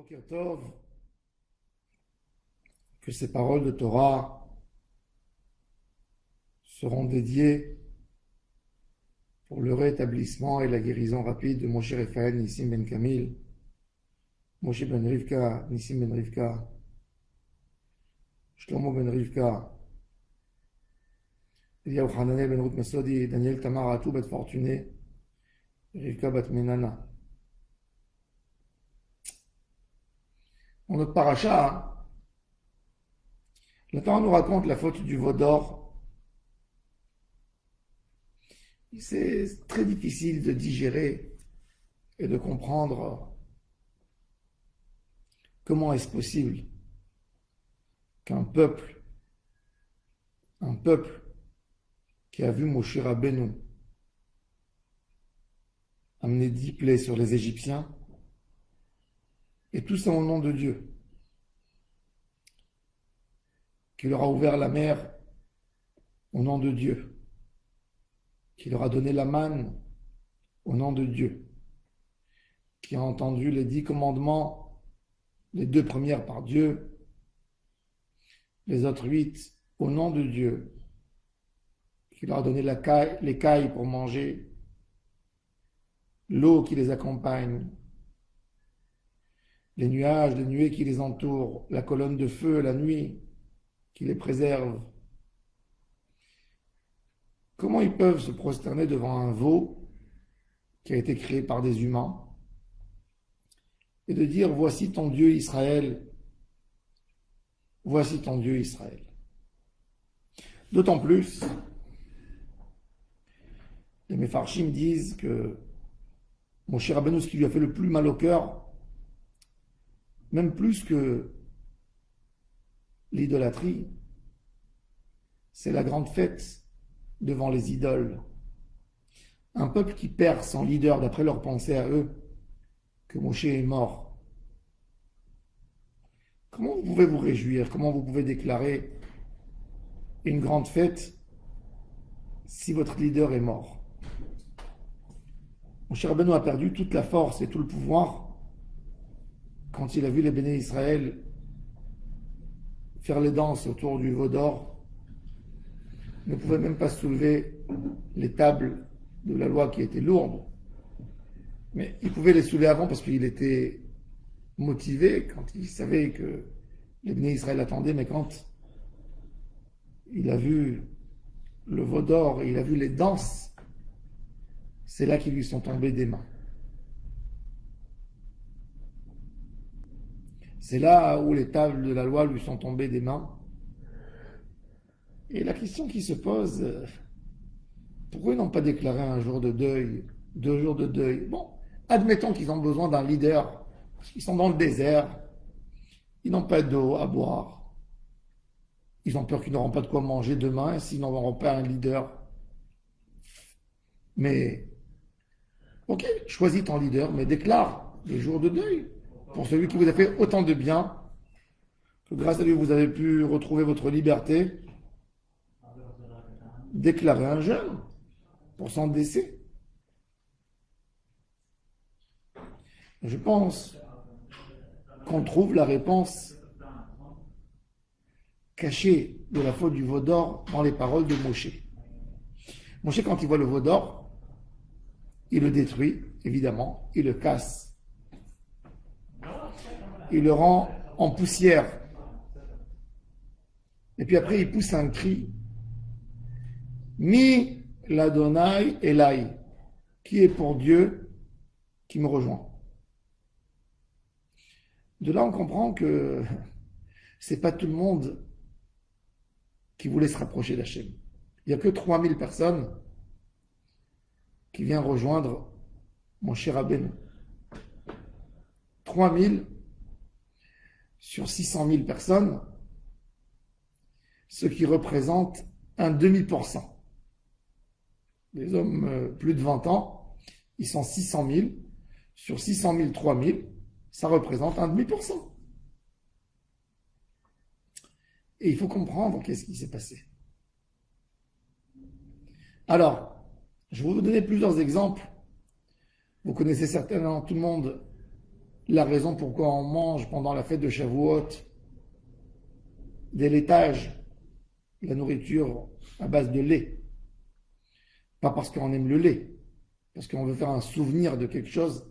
Boker Tov, que ces paroles de Torah seront dédiées pour le rétablissement et la guérison rapide de Moshe Raphaël Nissim Ben Kamil, Moshe Ben Rivka, Nissim Ben Rivka, Shlomo Ben Rivka, Eliyahu Hananel Ben Ruth Mesodi, Daniel Tamar Atou Bat Fortuné, Rivka Bat Menana. Dans notre paracha, le Torah nous raconte la faute du veau d'or. C'est très difficile de digérer et de comprendre comment est-ce possible qu'un peuple qui a vu Moshe Rabbeinu amener 10 plaies sur les Égyptiens, et tout ça au nom de Dieu, qui leur a ouvert la mer au nom de Dieu, qui leur a donné la manne au nom de Dieu, qui a entendu les 10 commandements, les 2 premières par Dieu, les autres 8 au nom de Dieu, qui leur a donné les cailles pour manger, l'eau qui les accompagne, les nuages, les nuées qui les entourent, la colonne de feu la nuit qui les préserve. Comment ils peuvent se prosterner devant un veau qui a été créé par des humains et de dire voici ton Dieu Israël, voici ton Dieu Israël. D'autant plus, les Mefarshim disent que Moshe Rabbeinu, ce qui lui a fait le plus mal au cœur, même plus que l'idolâtrie, c'est la grande fête devant les idoles. Un peuple qui perd son leader d'après leur pensée à eux, que Moshe est mort. Comment vous pouvez vous réjouir? Comment vous pouvez déclarer une grande fête si votre leader est mort? Moshe Rabbeinu a perdu toute la force et tout le pouvoir quand il a vu les béné Israël faire les danses autour du veau d'or. Il ne pouvait même pas soulever les tables de la loi qui étaient lourdes. Mais il pouvait les soulever avant parce qu'il était motivé quand il savait que les béné Israël attendaient. Mais quand il a vu le veau d'or et il a vu les danses, c'est là qu'ils lui sont tombés des mains. C'est là où les tables de la loi lui sont tombées des mains. Et la question qui se pose, pourquoi ils n'ont pas déclaré un jour de deuil, 2 jours de deuil? Bon, admettons qu'ils ont besoin d'un leader, parce qu'ils sont dans le désert, ils n'ont pas d'eau à boire, ils ont peur qu'ils n'auront pas de quoi manger demain, s'ils n'auront pas un leader. Mais, ok, choisis ton leader, mais déclare les jours de deuil pour celui qui vous a fait autant de bien, que grâce à lui vous avez pu retrouver votre liberté. Déclarer un jeûne pour son décès. Je pense qu'on trouve la réponse cachée de la faute du veau d'or dans les paroles de Moshe. Moshe, quand il voit le veau d'or, il le détruit, évidemment, il le casse. Il le rend en poussière. Et puis après, il pousse un cri. Mi l'Adonai Elai, qui est pour Dieu qui me rejoint. De là, on comprend que c'est pas tout le monde qui voulait se rapprocher d'Hachem. Il n'y a que 3000 personnes qui viennent rejoindre Moshe Rabbeinu. 3000 sur 600 000 personnes, ce qui représente un demi%. Les hommes plus de 20 ans, ils sont 600 000. Sur 600 000, 3 000, ça représente un demi%. Et il faut comprendre qu'est-ce qui s'est passé. Alors, je vais vous donner plusieurs exemples. Vous connaissez certainement tout le monde la raison pourquoi on mange pendant la fête de Shavuot des laitages, la nourriture à base de lait. Pas parce qu'on aime le lait, parce qu'on veut faire un souvenir de quelque chose.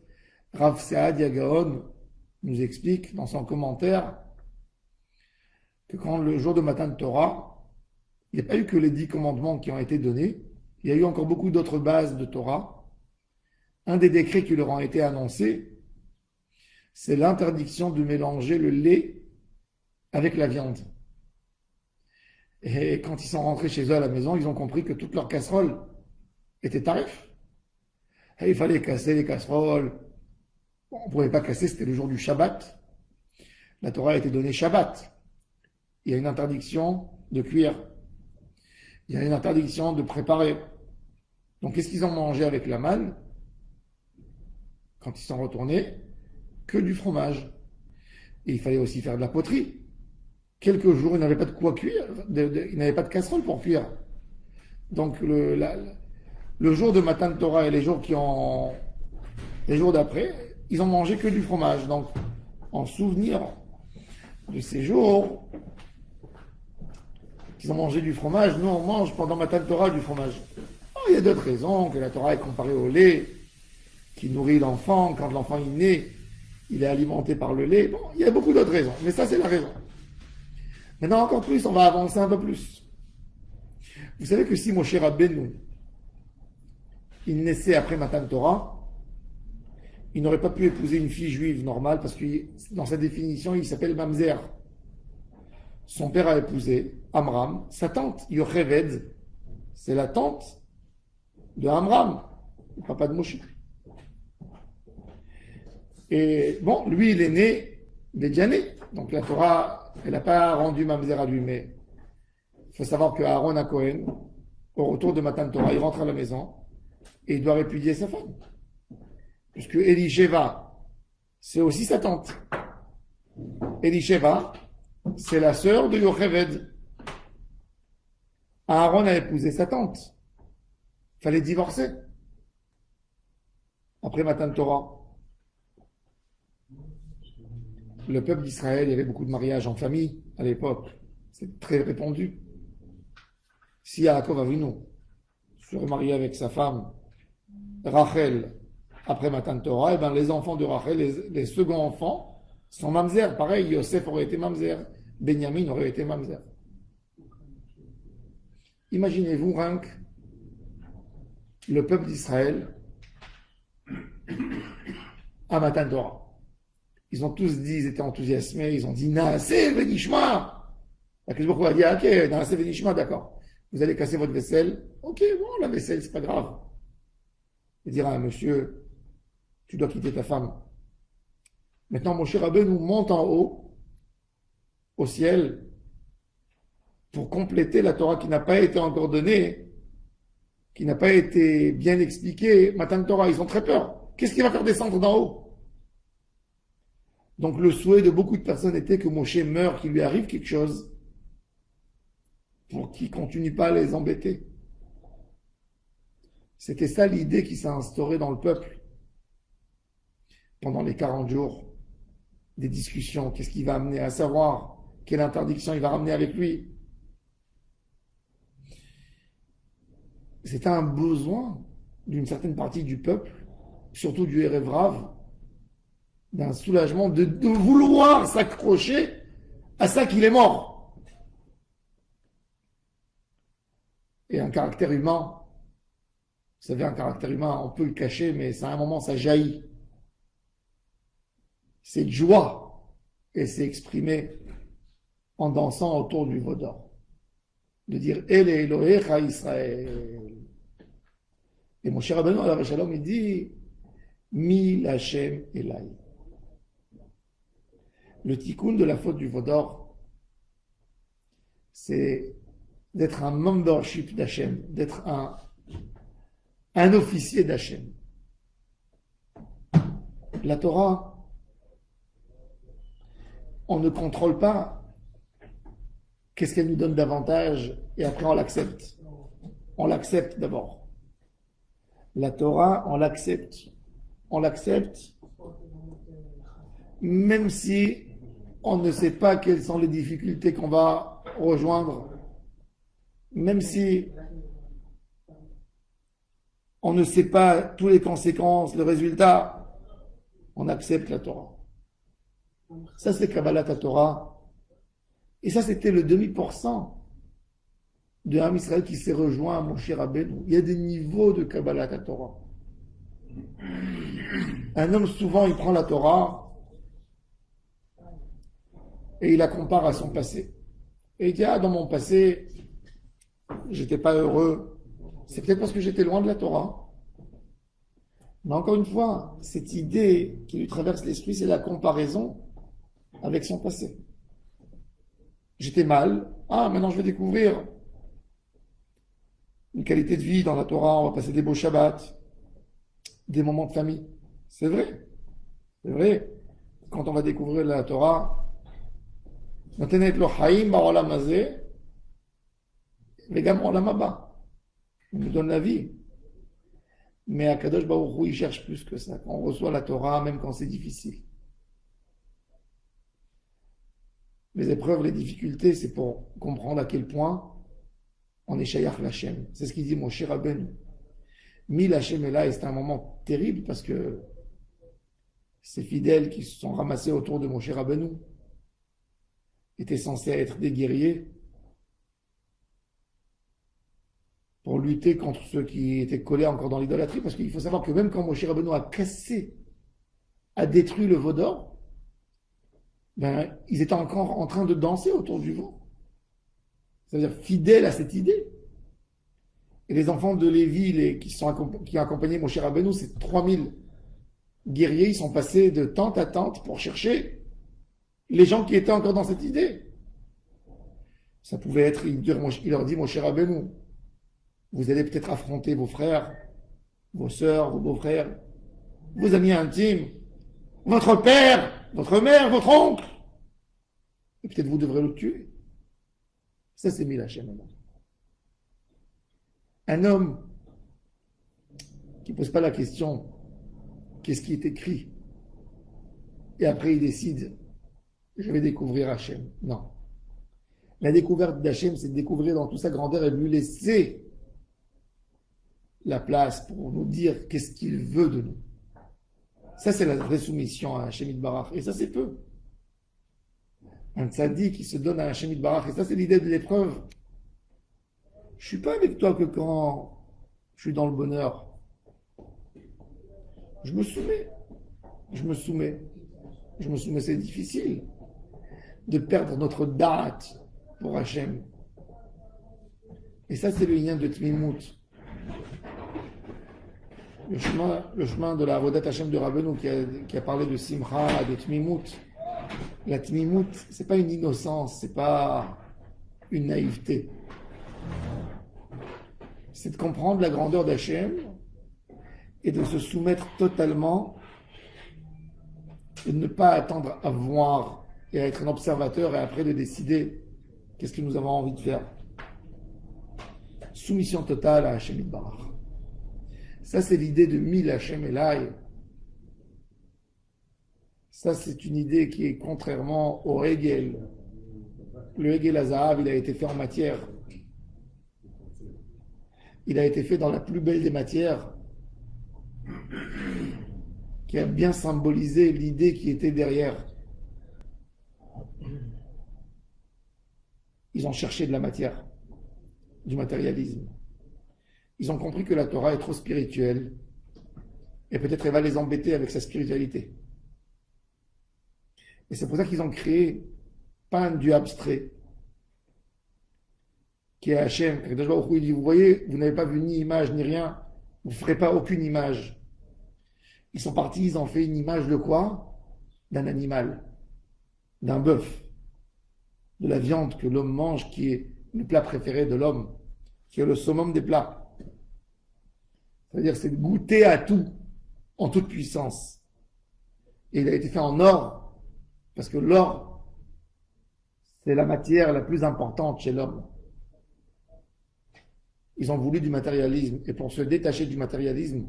Rav Saadia Gaon nous explique dans son commentaire que quand le jour de Matan Torah, il n'y a pas eu que les 10 commandements qui ont été donnés, il y a eu encore beaucoup d'autres bases de Torah. Un des décrets qui leur ont été annoncés, c'est l'interdiction de mélanger le lait avec la viande. Et quand ils sont rentrés chez eux à la maison, ils ont compris que toute leur casserole était tarif. Et il fallait casser les casseroles. Bon, on ne pouvait pas casser, c'était le jour du Shabbat. La Torah a été donnée Shabbat. Il y a une interdiction de cuire. Il y a une interdiction de préparer. Donc qu'est-ce qu'ils ont mangé avec la manne quand ils sont retournés? Que du fromage. Et il fallait aussi faire de la poterie. Quelques jours, ils n'avaient pas de quoi cuire, ils n'avaient pas de casserole pour cuire. Donc le jour de Matan Torah et les jours d'après, ils ont mangé que du fromage. Donc en souvenir de ces jours qu'ils ont mangé du fromage, nous on mange pendant Matan Torah du fromage. Il y a d'autres raisons, que la Torah est comparée au lait qui nourrit l'enfant. Quand l'enfant est né, il est alimenté par le lait. Bon, il y a beaucoup d'autres raisons, mais ça c'est la raison. Maintenant encore plus, on va avancer un peu plus. Vous savez que si Moshe Rabbeinu, il naissait après Matan Torah, il n'aurait pas pu épouser une fille juive normale parce que dans sa définition, il s'appelle Mamzer. Son père a épousé Amram, sa tante Yocheved, c'est la tante de Amram, le papa de Moshe. Et bon, lui, il est né déjà né. Donc la Torah, elle n'a pas rendu Mamzer à lui, mais il faut savoir que Aaron à Cohen, au retour de Matan Torah, il rentre à la maison et il doit répudier sa femme. Puisque Elisheva, c'est aussi sa tante. Elisheva, c'est la sœur de Yocheved. Aaron a épousé sa tante. Il fallait divorcer. Après Matan Torah. Le peuple d'Israël, il y avait beaucoup de mariages en famille à l'époque. C'est très répandu. Si Yaakov Avinu se remariait avec sa femme Rachel après Matan Torah, et ben les enfants de Rachel, les seconds enfants, sont mamzer. Pareil, Yosef aurait été mamzer, Benjamin aurait été mamzer. Imaginez-vous, Rank, le peuple d'Israël à Matan Torah. Ils ont tous dit, ils étaient enthousiasmés, ils ont dit Naaseh Venishma. La Kishbok a dit ok, Naaseh Venishma, d'accord. Vous allez casser votre vaisselle. Ok, bon, la vaisselle, c'est pas grave. Et dire à un monsieur, tu dois quitter ta femme. Maintenant, Moshe Rabbeinu monte en haut, au ciel, pour compléter la Torah qui n'a pas été encore donnée, qui n'a pas été bien expliquée. Matan Torah, ils ont très peur. Qu'est-ce qui va faire descendre d'en haut? Donc le souhait de beaucoup de personnes était que Moshe meure, qu'il lui arrive quelque chose, pour qu'il ne continue pas à les embêter. C'était ça l'idée qui s'est instaurée dans le peuple pendant les 40 jours des discussions. Qu'est-ce qu'il va amener à savoir? Quelle interdiction il va ramener avec lui? C'était un besoin d'une certaine partie du peuple, surtout du Erev Rav, d'un soulagement de vouloir s'accrocher à ça qu'il est mort. Et un caractère humain, vous savez, un caractère humain, on peut le cacher, mais à un moment, ça jaillit. C'est de joie, et c'est exprimé en dansant autour du veau d'or. De dire, El Elohecha Israël. Et mon cher Rabbeinu, alav shalom, il dit, Mi Lachem Elai. Le tikkun de la faute du veau d'or, c'est d'être un membership d'Hachem, d'être un officier d'Hachem. La Torah, on ne contrôle pas qu'est-ce qu'elle nous donne d'avantage et après on l'accepte. On l'accepte d'abord. La Torah, on l'accepte. On l'accepte même si on ne sait pas quelles sont les difficultés qu'on va rejoindre, même si on ne sait pas toutes les conséquences, le résultat, on accepte la Torah. Ça, c'est Kabbalat Torah. Et ça, c'était le 2% de Ham Israël qui s'est rejoint à Moshe Rabbeinu. Il y a des niveaux de Kabbalat Torah. Un homme, souvent, il prend la Torah et il la compare à son passé. Et il dit, ah, dans mon passé, j'étais pas heureux. C'est peut-être parce que j'étais loin de la Torah. Mais encore une fois, cette idée qui lui traverse l'esprit, c'est la comparaison avec son passé. J'étais mal. Ah, maintenant je vais découvrir une qualité de vie dans la Torah. On va passer des beaux Shabbats, des moments de famille. C'est vrai. C'est vrai. Quand on va découvrir la Torah, Notenet lo haim ba'olam hazeh, vegam olam haba. Il nous donne la vie. Mais Akadosh Baruch Hu, il cherche plus que ça. Quand on reçoit la Torah, même quand c'est difficile. Les épreuves, les difficultés, c'est pour comprendre à quel point on est Shayach l'Hachem. C'est ce qu'il dit Moshe Rabbeinu. Mil Hachem est là, et c'est un moment terrible parce que ces fidèles qui se sont ramassés autour de Moshe Rabbeinu étaient censés être des guerriers pour lutter contre ceux qui étaient collés encore dans l'idolâtrie, parce qu'il faut savoir que même quand Moshe Rabbeinu a cassé, a détruit le veau d'or, ben, ils étaient encore en train de danser autour du veau. C'est-à-dire fidèles à cette idée. Et les enfants de Lévi, qui ont accompagné Moshe Rabbeinu, ces 3000 guerriers, ils sont passés de tente à tente pour chercher les gens qui étaient encore dans cette idée. Ça pouvait être, il leur dit, Moshe Rabbeinu, vous allez peut-être affronter vos frères, vos sœurs, vos beaux-frères, vos amis intimes, votre père, votre mère, votre oncle. Et peut-être vous devrez le tuer. Ça, c'est Mil Hachem. Un homme qui ne pose pas la question qu'est-ce qui est écrit et après il décide je vais découvrir Hachem. Non. La découverte d'Hachem, c'est de découvrir dans toute sa grandeur et de lui laisser la place pour nous dire qu'est-ce qu'il veut de nous. Ça, c'est la vraie soumission à Hachem Yitbarach. Et ça, c'est peu. Un tzaddik qui se donne à Hachem Yitbarach. Et ça, c'est l'idée de l'épreuve. Je ne suis pas avec toi que quand je suis dans le bonheur. Je me soumets. Je me soumets. Je me soumets. C'est difficile de perdre notre date pour Hachem. Et ça, c'est le lien de Tmimout. Le chemin de la Avodat Hachem de Rabbeinu qui a parlé de Simcha, de Tmimout. La Tmimout, c'est pas une innocence, c'est pas une naïveté. C'est de comprendre la grandeur d'Hachem et de se soumettre totalement et de ne pas attendre à voir et à être un observateur et après de décider qu'est-ce que nous avons envie de faire. Soumission totale à Hachem Yitbarach. Ça, c'est l'idée de Mil Hachem Elai. Ça, c'est une idée qui est contrairement au Hegel. Le Hegel Hazahav, il a été fait en matière. Il a été fait dans la plus belle des matières, qui a bien symbolisé l'idée qui était derrière. Ils ont cherché de la matière, du matérialisme. Ils ont compris que la Torah est trop spirituelle et peut-être elle va les embêter avec sa spiritualité. Et c'est pour ça qu'ils ont créé pas un Dieu abstrait qui est Hachem. Il dit, vous voyez, vous n'avez pas vu ni image ni rien, vous ne ferez pas aucune image. Ils sont partis, ils ont fait une image de quoi? D'un animal, d'un bœuf, de la viande que l'homme mange, qui est le plat préféré de l'homme, qui est le summum des plats. C'est-à-dire, c'est de goûter à tout, en toute puissance. Et il a été fait en or, parce que l'or, c'est la matière la plus importante chez l'homme. Ils ont voulu du matérialisme. Et pour se détacher du matérialisme,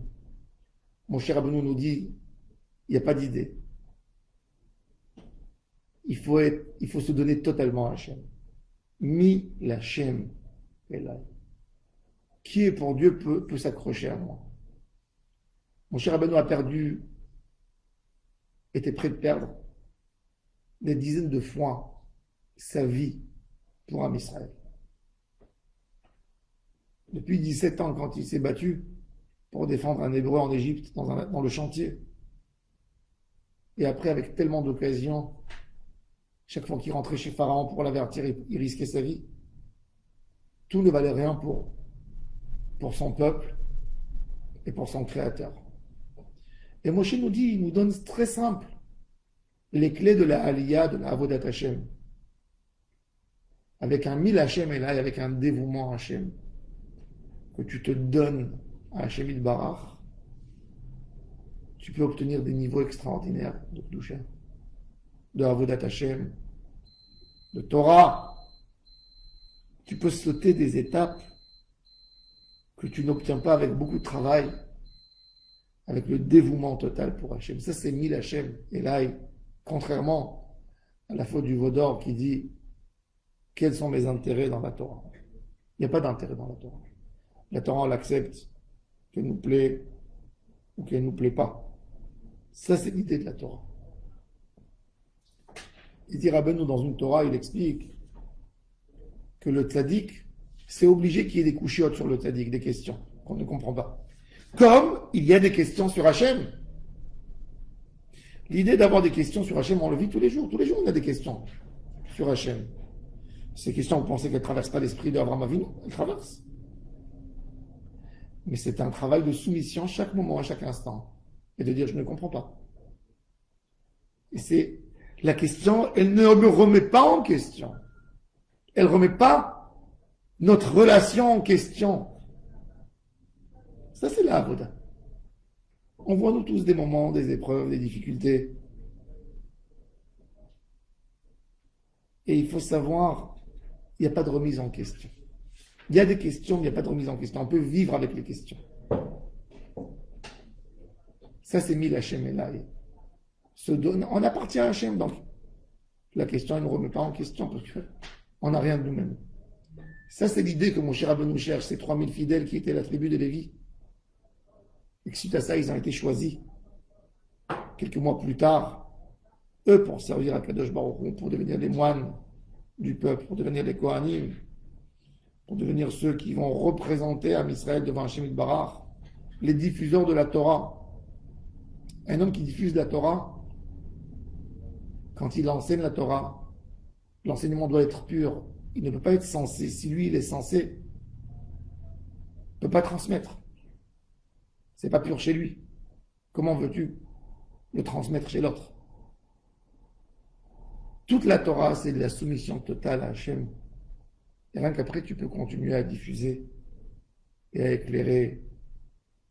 mon cher Rabbeinu nous dit, il n'y a pas d'idée. il faut se donner totalement à Hachem. Mi l'Hachem Elai. Qui est pour Dieu peut s'accrocher à moi. Mon cher Rabbeinu a perdu, était prêt de perdre des dizaines de fois sa vie pour Am Israël. Depuis 17 ans, quand il s'est battu pour défendre un Hébreu en Égypte, dans le chantier. Et après, avec tellement d'occasions, chaque fois qu'il rentrait chez Pharaon pour l'avertir, il risquait sa vie. Tout ne valait rien pour son peuple et pour son Créateur. Et Moshe nous dit, il nous donne très simple, les clés de la Aliyah, de la Avodat Hashem. Avec un mille Hashem et là, avec un dévouement à Hashem, que tu te donnes à Hashem Yitbarach, tu peux obtenir des niveaux extraordinaires de Kedusha, de Avodat Hashem, de Torah. Tu peux sauter des étapes que tu n'obtiens pas avec beaucoup de travail, avec le dévouement total pour Hashem. Ça, c'est mille Hashem. Et là, contrairement à la faute du Vaudor qui dit quels sont mes intérêts dans la Torah. Il n'y a pas d'intérêt dans la Torah. La Torah, on l'accepte, qu'elle nous plaît ou qu'elle ne nous plaît pas. Ça, c'est l'idée de la Torah. Il dit Rabbeinu dans une Torah, il explique que le tzaddik, c'est obligé qu'il y ait des couchiottes sur le tzaddik, des questions qu'on ne comprend pas. Comme il y a des questions sur Hachem. L'idée d'avoir des questions sur Hachem, on le vit tous les jours. Tous les jours, on a des questions sur Hachem. Ces questions, vous pensez qu'elles ne traversent pas l'esprit d'Avraham Avinu? Elles traversent. Mais c'est un travail de soumission chaque moment, à chaque instant. Et de dire, je ne comprends pas. Et c'est la question, elle ne me remet pas en question. Elle ne remet pas notre relation en question. Ça, c'est la avoda. On voit nous tous des moments, des épreuves, des difficultés. Et il faut savoir, il n'y a pas de remise en question. Il y a des questions, mais il n'y a pas de remise en question. On peut vivre avec les questions. Ça, c'est mis Hachem Elai. Se donne, on appartient à Hachem, donc la question, elle ne remet pas en question parce qu'on n'a rien de nous-mêmes. Ça, c'est l'idée que mon cher Rabbeinu cherche, ces 3000 fidèles qui étaient la tribu de Lévi. Et que suite à ça, ils ont été choisis. Quelques mois plus tard, eux, pour servir à Kadosh Baruch Hu, pour devenir les moines du peuple, pour devenir les Kohanim, pour devenir ceux qui vont représenter Am Israël devant Hashem Yitbarach, les diffuseurs de la Torah. Un homme qui diffuse la Torah, quand il enseigne la Torah, l'enseignement doit être pur. Il ne peut pas être censé. Si lui, il est censé, il ne peut pas transmettre. C'est pas pur chez lui. Comment veux-tu le transmettre chez l'autre? Toute la Torah, c'est de la soumission totale à Hachem. Et rien qu'après, tu peux continuer à diffuser et à éclairer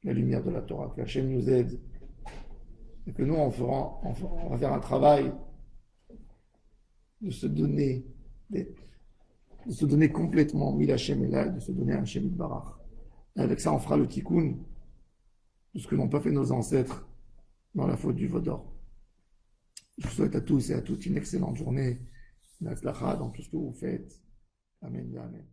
la lumière de la Torah. Que Hachem nous aide. Et que nous, on va faire un travail de se donner complètement, mille Hachem est là, de se donner à Hachem Yitbarach. Et avec ça, on fera le tikkun de ce que n'ont pas fait nos ancêtres dans la faute du Vaudor. Je vous souhaite à tous et à toutes une excellente journée, une atzlacha dans tout ce que vous faites. Amen, amen.